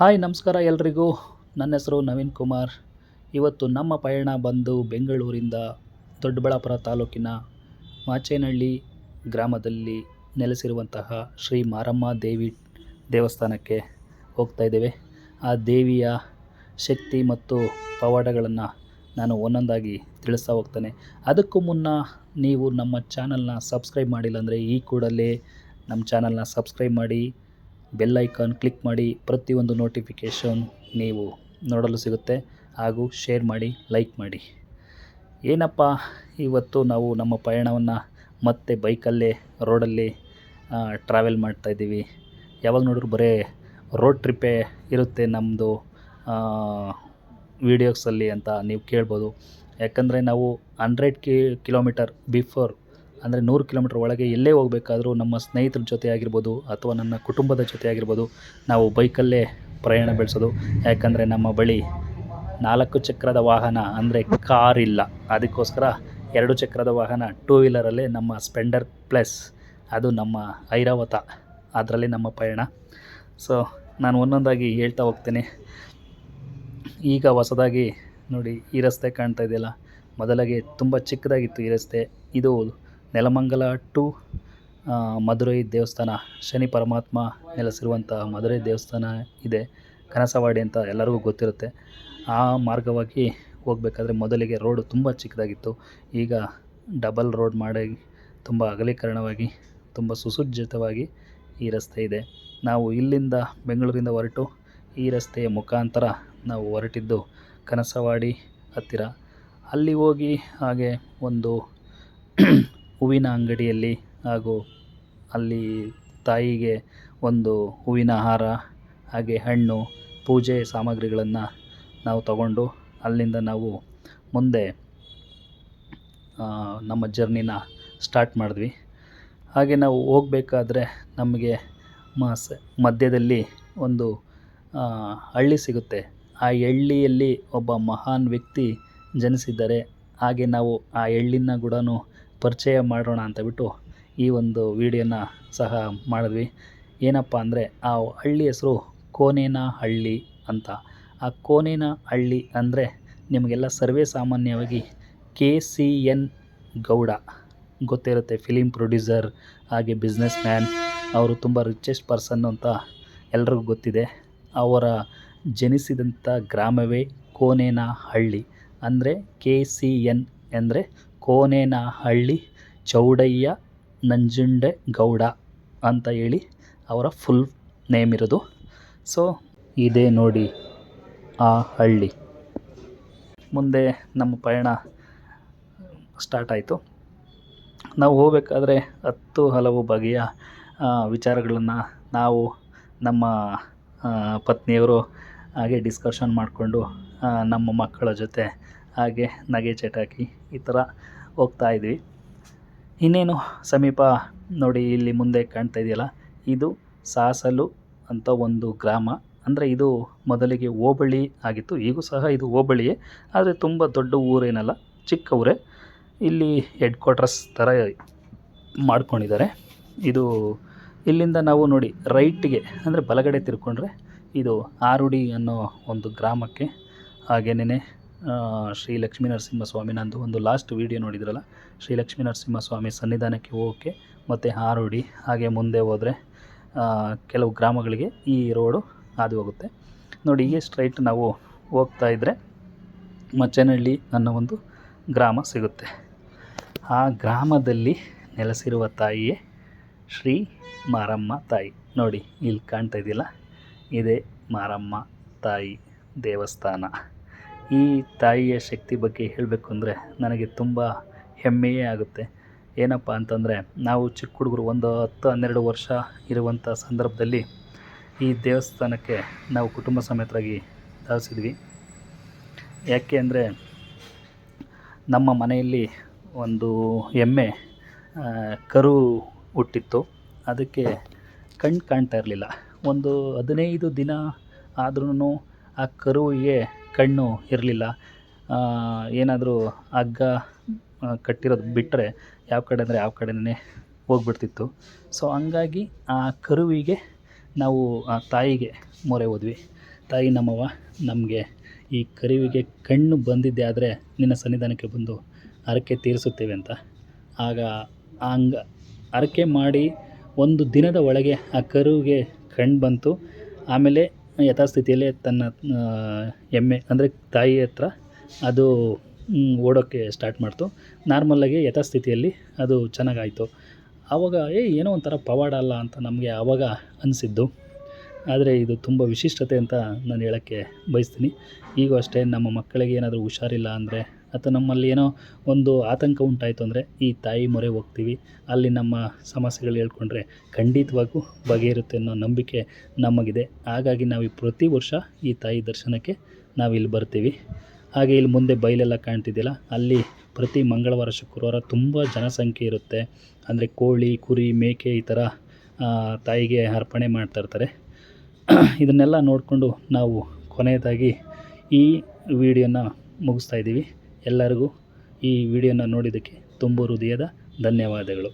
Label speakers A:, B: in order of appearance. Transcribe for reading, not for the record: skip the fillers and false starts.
A: Hi ನಮಸ್ಕಾರ ಎಲ್ರಿಗೂ. ನನ್ನ ಹೆಸರು ನವೀನ್ ಕುಮಾರ್. ಇವತ್ತು ನಮ್ಮ ಪಯಣ ಬಂದು ಬೆಂಗಳೂರಿಂದ ದೊಡ್ಡಬಳ್ಳಾಪುರ ತಾಲೂಕಿನ ಮಾಚೇನಹಳ್ಳಿ ಗ್ರಾಮದಲ್ಲಿ ನೆಲೆಸಿರುವಂತಹ ಶ್ರೀ ಮಾರಮ್ಮ ದೇವಿ ದೇವಸ್ಥಾನಕ್ಕೆ ಹೋಗ್ತಾ ಇದ್ದೇವೆ. ಆ ದೇವಿಯ ಶಕ್ತಿ ಮತ್ತು ಪವಾಡಗಳನ್ನು ನಾನು ಒಂದೊಂದಾಗಿ ತಿಳಿಸ್ತಾ ಹೋಗ್ತೇನೆ. ಅದಕ್ಕೂ ಮುನ್ನ ನೀವು ನಮ್ಮ ಚಾನಲ್ನ ಸಬ್ಸ್ಕ್ರೈಬ್ ಮಾಡಿಲ್ಲ ಅಂದರೆ ಈ ಕೂಡಲೇ ನಮ್ಮ ಚಾನಲ್ನ ಸಬ್ಸ್ಕ್ರೈಬ್ ಮಾಡಿ, ಬೆಲ್ ಐಕಾನ್ ಕ್ಲಿಕ್ ಮಾಡಿ. ಪ್ರತಿಯೊಂದು ನೋಟಿಫಿಕೇಷನ್ ನೀವು ನೋಡಲು ಸಿಗುತ್ತೆ. ಹಾಗೂ ಶೇರ್ ಮಾಡಿ, ಲೈಕ್ ಮಾಡಿ. ಏನಪ್ಪ, ಇವತ್ತು ನಾವು ನಮ್ಮ ಪಯಣವನ್ನು ಮತ್ತೆ ಬೈಕಲ್ಲೇ ರೋಡಲ್ಲಿ ಟ್ರಾವೆಲ್ ಮಾಡ್ತಾಯಿದ್ದೀವಿ. ಯಾವಾಗ ನೋಡಿದ್ರು ಬರೀ ರೋಡ್ ಟ್ರಿಪ್ಪೇ ಇರುತ್ತೆ ನಮ್ಮದು ವೀಡಿಯೋಸಲ್ಲಿ ಅಂತ ನೀವು ಕೇಳ್ಬೋದು. ಯಾಕಂದರೆ ನಾವು 100 ಕಿಲೋಮೀಟರ್ ಬಿಫೋರ್, ಅಂದರೆ 100 ಕಿಲೋಮೀಟ್ರ್ ಒಳಗೆ ಎಲ್ಲೇ ಹೋಗಬೇಕಾದ್ರೂ ನಮ್ಮ ಸ್ನೇಹಿತರ ಜೊತೆ ಆಗಿರ್ಬೋದು ಅಥವಾ ನನ್ನ ಕುಟುಂಬದ ಜೊತೆ ಆಗಿರ್ಬೋದು, ನಾವು ಬೈಕಲ್ಲೇ ಪ್ರಯಾಣ ಬೆಳೆಸೋದು. ಯಾಕಂದರೆ ನಮ್ಮ ಬಳಿ 4 ಚಕ್ರದ ವಾಹನ ಅಂದರೆ ಕಾರ್ ಇಲ್ಲ. ಅದಕ್ಕೋಸ್ಕರ 2 ಚಕ್ರದ ವಾಹನ 2 ವೀಲರಲ್ಲೇ ನಮ್ಮ ಸ್ಪೆಂಡರ್ ಪ್ಲಸ್, ಅದು ನಮ್ಮ ಐರಾವತ, ಅದರಲ್ಲಿ ನಮ್ಮ ಪಯಣ. ಸೊ ನಾನು ಒಂದೊಂದಾಗಿ ಹೇಳ್ತಾ ಹೋಗ್ತೇನೆ. ಈಗ ಹೊಸದಾಗಿ ನೋಡಿ, ಈ ರಸ್ತೆ ಕಾಣ್ತಾ ಇದೆಯಲ್ಲ, ಮೊದಲಾಗಿ ತುಂಬ ಚಿಕ್ಕದಾಗಿತ್ತು ಈ ರಸ್ತೆ. ಇದು ನೆಲಮಂಗಲ ಟು ಮಧುರೈ ದೇವಸ್ಥಾನ, ಶನಿ ಪರಮಾತ್ಮ ನೆಲೆಸಿರುವಂಥ ಮಧುರೈ ದೇವಸ್ಥಾನ ಇದೆ. ಕನಸವಾಡಿ ಅಂತ ಎಲ್ಲರಿಗೂ ಗೊತ್ತಿರುತ್ತೆ. ಆ ಮಾರ್ಗವಾಗಿ ಹೋಗಬೇಕಾದ್ರೆ ಮೊದಲಿಗೆ ರೋಡು ತುಂಬ ಚಿಕ್ಕದಾಗಿತ್ತು. ಈಗ ಡಬಲ್ ರೋಡ್ ಮಾಡಿ ತುಂಬ ಅಗಲೀಕರಣವಾಗಿ ತುಂಬ ಸುಸಜ್ಜಿತವಾಗಿ ಈ ರಸ್ತೆ ಇದೆ. ನಾವು ಇಲ್ಲಿಂದ ಬೆಂಗಳೂರಿಂದ ಹೊರಟು ಈ ರಸ್ತೆಯ ಮುಖಾಂತರ ನಾವು ಹೊರಟಿದ್ದು ಕನಸವಾಡಿ ಹತ್ತಿರ. ಅಲ್ಲಿ ಹೋಗಿ ಹಾಗೆ ಒಂದು ಹೂವಿನ ಅಂಗಡಿಯಲ್ಲಿ ಹಾಗೂ ಅಲ್ಲಿ ತಾಯಿಗೆ ಒಂದು ಹೂವಿನ ಹಾರ, ಹಾಗೆ ಹಣ್ಣು, ಪೂಜೆ ಸಾಮಗ್ರಿಗಳನ್ನು ನಾವು ತಗೊಂಡು ಅಲ್ಲಿಂದ ನಾವು ಮುಂದೆ ನಮ್ಮ ಜರ್ನಿನ ಸ್ಟಾರ್ಟ್ ಮಾಡಿದ್ವಿ. ಹಾಗೆ ನಾವು ಹೋಗಬೇಕಾದ್ರೆ ನಮಗೆ ಮಧ್ಯದಲ್ಲಿ ಒಂದು ಹಳ್ಳಿ ಸಿಗುತ್ತೆ. ಆ ಹಳ್ಳಿಯಲ್ಲಿ ಒಬ್ಬ ಮಹಾನ್ ವ್ಯಕ್ತಿ ಜನಿಸಿದ್ದಾರೆ. ಹಾಗೆ ನಾವು ಆ ಹಳ್ಳಿನ ಕೂಡ ಪರಿಚಯ ಮಾಡೋಣ ಅಂತ ಬಿಟ್ಟು ಈ ಒಂದು ವಿಡಿಯೋನ ಸಹ ಮಾಡಿದ್ವಿ. ಏನಪ್ಪ ಅಂದರೆ ಆ ಹಳ್ಳಿ ಹೆಸರು ಕೋನೇನಹಳ್ಳಿ ಅಂತ. ಆ ಕೋನೇನಹಳ್ಳಿ ಅಂದರೆ ನಿಮಗೆಲ್ಲ ಸರ್ವೇ ಸಾಮಾನ್ಯವಾಗಿ KCN ಗೌಡ ಗೊತ್ತಿರುತ್ತೆ, ಫಿಲಿಮ್ ಪ್ರೊಡ್ಯೂಸರ್ ಹಾಗೆ ಬಿಸ್ನೆಸ್ ಮ್ಯಾನ್. ಅವರು ತುಂಬ ರಿಚೆಸ್ಟ್ ಪರ್ಸನ್ ಅಂತ ಎಲ್ರಿಗೂ ಗೊತ್ತಿದೆ. ಅವರ ಜನಿಸಿದಂಥ ಗ್ರಾಮವೇ ಕೋನೇನಹಳ್ಳಿ. ಅಂದರೆ KCN ಅಂದರೆ ಕೋನೇನಹಳ್ಳಿ ಚೌಡಯ್ಯ ನಂಜುಂಡೇಗೌಡ ಅಂತ ಹೇಳಿ ಅವರ ಫುಲ್ ನೇಮ್ ಇರೋದು. ಸೊ ಇದೇ ನೋಡಿ ಆ ಹಳ್ಳಿ. ಮುಂದೆ ನಮ್ಮ ಪಯಣ ಸ್ಟಾರ್ಟ್ ಆಯಿತು. ನಾವು ಹೋಗಬೇಕಾದ್ರೆ ಹಲವು ಬಗೆಯ ವಿಚಾರಗಳನ್ನು ನಾವು ನಮ್ಮ ಪತ್ನಿಯವರು ಹಾಗೆ ಡಿಸ್ಕಷನ್ ಮಾಡಿಕೊಂಡು ನಮ್ಮ ಮಕ್ಕಳ ಜೊತೆ ಹಾಗೆ ನಗೆ ಚಟಾಕಿ ಈ ಥರ ಹೋಗ್ತಾಯಿದ್ವಿ. ಇನ್ನೇನು ಸಮೀಪ ನೋಡಿ, ಇಲ್ಲಿ ಮುಂದೆ ಕಾಣ್ತಾ ಇದೆಯಲ್ಲ, ಇದು ಸಾಸಲು ಅಂತ ಒಂದು ಗ್ರಾಮ. ಅಂದರೆ ಇದು ಮೊದಲಿಗೆ ಹೋಬಳಿ ಆಗಿತ್ತು. ಈಗೂ ಸಹ ಇದು ಹೋಬಳಿಯೇ, ಆದರೆ ತುಂಬ ದೊಡ್ಡ ಊರೇನಲ್ಲ, ಚಿಕ್ಕ ಊರೇ. ಇಲ್ಲಿ ಹೆಡ್ ಕ್ವಾರ್ಟರ್ಸ್ ಥರ ಮಾಡ್ಕೊಂಡಿದ್ದಾರೆ. ಇದು ಇಲ್ಲಿಂದ ನಾವು ನೋಡಿ ರೈಟಿಗೆ ಅಂದರೆ ಬಲಗಡೆ ತಿರ್ಕೊಂಡ್ರೆ ಇದು ಆರುಡಿ ಅನ್ನೋ ಒಂದು ಗ್ರಾಮಕ್ಕೆ, ಹಾಗೇನೇ ಶ್ರೀ ಲಕ್ಷ್ಮೀ ನರಸಿಂಹಸ್ವಾಮಿ, ನಂದು ಒಂದು ಲಾಸ್ಟ್ ವೀಡಿಯೋ ನೋಡಿದ್ರಲ್ಲ, ಶ್ರೀ ಲಕ್ಷ್ಮೀ ನರಸಿಂಹಸ್ವಾಮಿ ಸನ್ನಿಧಾನಕ್ಕೆ ಹೋಗೋಕ್ಕೆ ಮತ್ತು ಆರುಡಿ, ಹಾಗೆ ಮುಂದೆ ಹೋದರೆ ಕೆಲವು ಗ್ರಾಮಗಳಿಗೆ ಈ ರೋಡು ಹಾದು ಹೋಗುತ್ತೆ. ನೋಡಿ, ಹೀಗೆ ಸ್ಟ್ರೈಟ್ ನಾವು ಹೋಗ್ತಾ ಇದ್ದರೆ ಮಾಚೇನಹಳ್ಳಿ ಅನ್ನೋ ಒಂದು ಗ್ರಾಮ ಸಿಗುತ್ತೆ. ಆ ಗ್ರಾಮದಲ್ಲಿ ನೆಲೆಸಿರುವ ತಾಯಿಯೇ ಶ್ರೀ ಮಾರಮ್ಮ ತಾಯಿ. ನೋಡಿ, ಇಲ್ಲಿ ಕಾಣ್ತಾ ಇದೆಯಲ್ಲ, ಇದೇ ಮಾರಮ್ಮ ತಾಯಿ ದೇವಸ್ಥಾನ. ಈ ತಾಯಿಯ ಶಕ್ತಿ ಬಗ್ಗೆ ಹೇಳಬೇಕು ಅಂದರೆ ನನಗೆ ತುಂಬ ಹೆಮ್ಮೆಯೇ ಆಗುತ್ತೆ. ಏನಪ್ಪ ಅಂತಂದರೆ, ನಾವು ಚಿಕ್ಕ ಹುಡುಗರು ಒಂದು 10-12 ವರ್ಷ ಇರುವಂಥ ಸಂದರ್ಭದಲ್ಲಿ ಈ ದೇವಸ್ಥಾನಕ್ಕೆ ನಾವು ಕುಟುಂಬ ಸಮೇತರಾಗಿ ಧಾವಿಸಿದ್ವಿ. ಯಾಕೆ ಅಂದರೆ ನಮ್ಮ ಮನೆಯಲ್ಲಿ ಒಂದು ಎಮ್ಮೆ ಕರು ಹುಟ್ಟಿತ್ತು. ಅದಕ್ಕೆ ಕಣ್ಣು ಕಾಣ್ತಾ ಇರಲಿಲ್ಲ. ಒಂದು 15 ದಿನ ಆದ್ರೂ ಆ ಕರುವಿಗೆ ಕಣ್ಣು ಇರಲಿಲ್ಲ. ಏನಾದರೂ ಹಗ್ಗ ಕಟ್ಟಿರೋದು ಬಿಟ್ಟರೆ ಯಾವ ಕಡೆ ಅಂದರೆ ಯಾವ ಕಡೆನೇ ಹೋಗ್ಬಿಡ್ತಿತ್ತು. ಸೊ ಹಂಗಾಗಿ ಆ ಕರುವಿಗೆ ನಾವು ಆ ತಾಯಿಗೆ ಮೊರೆ ಹೋದ್ವಿ. ತಾಯಿ ನಮ್ಮವ್ವ ನಮಗೆ ಈ ಕರುವಿಗೆ ಕಣ್ಣು ಬಂದಿದ್ದೆ ಆದರೆ ನಿನ್ನ ಸನ್ನಿಧಾನಕ್ಕೆ ಬಂದು ಹರಕೆ ತೀರಿಸುತ್ತೇವೆ ಅಂತ. ಆಗ ಹಂಗೆ ಹರಕೆ ಮಾಡಿ ಒಂದು ದಿನದ ಒಳಗೆ ಆ ಕರುವಿಗೆ ಕಣ್ಣು ಬಂತು. ಆಮೇಲೆ ಯಥಾಸ್ಥಿತಿಯಲ್ಲೇ ತನ್ನ ಎಮ್ಮೆ ಅಂದರೆ ತಾಯಿ ಹತ್ರ ಅದು ಓಡೋಕ್ಕೆ ಸ್ಟಾರ್ಟ್ ಮಾಡ್ತು. ನಾರ್ಮಲ್ಲಾಗಿ ಯಥಾಸ್ಥಿತಿಯಲ್ಲಿ ಅದು ಚೆನ್ನಾಗಾಯಿತು. ಆವಾಗ ಏನೋ ಒಂಥರ ಪವಾಡ ಅಲ್ಲ ಅಂತ ನಮಗೆ ಆವಾಗ ಅನಿಸಿದ್ದು. ಆದರೆ ಇದು ತುಂಬ ವಿಶಿಷ್ಟತೆ ಅಂತ ನಾನು ಹೇಳೋಕ್ಕೆ ಬಯಸ್ತೀನಿ. ಈಗೂ ಅಷ್ಟೇ ನಮ್ಮ ಮಕ್ಕಳಿಗೆ ಏನಾದರೂ ಹುಷಾರಿಲ್ಲ ಅಂದರೆ ಅಥವಾ ನಮ್ಮಲ್ಲಿ ಏನೋ ಒಂದು ಆತಂಕ ಉಂಟಾಯಿತು ಅಂದರೆ ಈ ತಾಯಿ ಮೊರೆ ಹೋಗ್ತೀವಿ. ಅಲ್ಲಿ ನಮ್ಮ ಸಮಸ್ಯೆಗಳು ಹೇಳ್ಕೊಂಡ್ರೆ ಖಂಡಿತವಾಗೂ ಬಗೆಯಿರುತ್ತೆ ಅನ್ನೋ ನಂಬಿಕೆ ನಮಗಿದೆ. ಹಾಗಾಗಿ ನಾವು ಪ್ರತಿ ವರ್ಷ ಈ ತಾಯಿ ದರ್ಶನಕ್ಕೆ ನಾವಿಲ್ಲಿ ಬರ್ತೀವಿ. ಹಾಗೆ ಇಲ್ಲಿ ಮುಂದೆ ಬಯಲೆಲ್ಲ ಕಾಣ್ತಿದ್ದಿಲ್ಲ, ಅಲ್ಲಿ ಪ್ರತಿ ಮಂಗಳವಾರ ಶುಕ್ರವಾರ ತುಂಬ ಜನಸಂಖ್ಯೆ ಇರುತ್ತೆ. ಅಂದರೆ ಕೋಳಿ, ಕುರಿ, ಮೇಕೆ ಈ ಥರ ತಾಯಿಗೆ ಅರ್ಪಣೆ ಮಾಡ್ತಾಯಿರ್ತಾರೆ. ಇದನ್ನೆಲ್ಲ ನೋಡಿಕೊಂಡು ನಾವು ಕೊನೆಯದಾಗಿ ಈ ವಿಡಿಯೋನ ಮುಗಿಸ್ತಾ ಇದ್ದೀವಿ. ಎಲ್ಲರಿಗೂ ಈ ವಿಡಿಯೋನ ನೋಡಿದ್ದಕ್ಕೆ ತುಂಬ ಹೃದಯದ ಧನ್ಯವಾದಗಳು.